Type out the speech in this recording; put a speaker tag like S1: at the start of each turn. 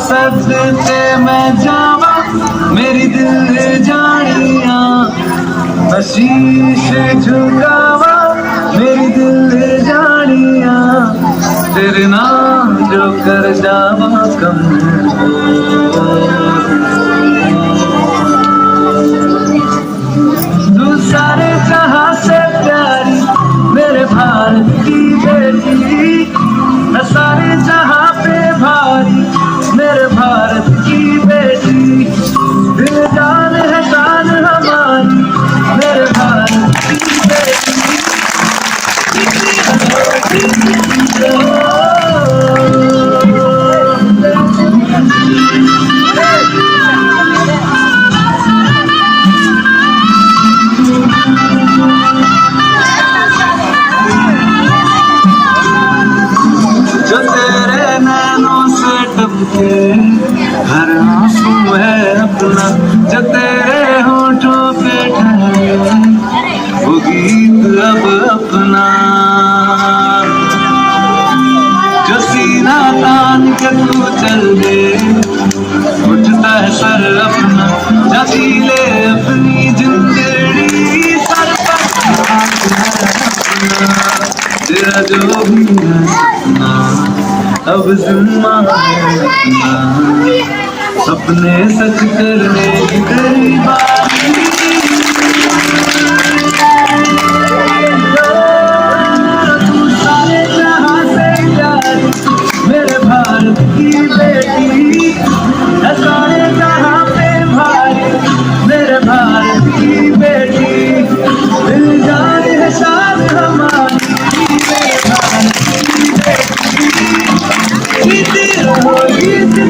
S1: सदके मैं जावा मेरी दिल जानिया, शीश झुकावा मेरी दिल जानिया, तेरे नाम जो कर जावा कम तू सारे जहां से प्यारी मेरे भारत की बेटी, सारे जहां पे भारी मेरे भारत की बेटी, दिल जान है जान हमारी मेरे भारत की बेटी। जो तेरे नैनों से टपके हर आंसू है अपना, जो तेरे होठों पे ठहरे वो गीत अब अपना, जो सीना तान के तू चल दे उठता है सर अपना, जाती ले अपनी जिंदगी सर पर तेरा जो भी है अब जिम्मा है अपना, सपने सच करने की तेरी बारी, तू सारे जहां से प्यारी मेरे भारत की बेटी, सारे जहां पे भारी मेरे भारत की बेटी, दिल जान है शान हमारी मेरे भारत की बेटी, जीती रहो जीती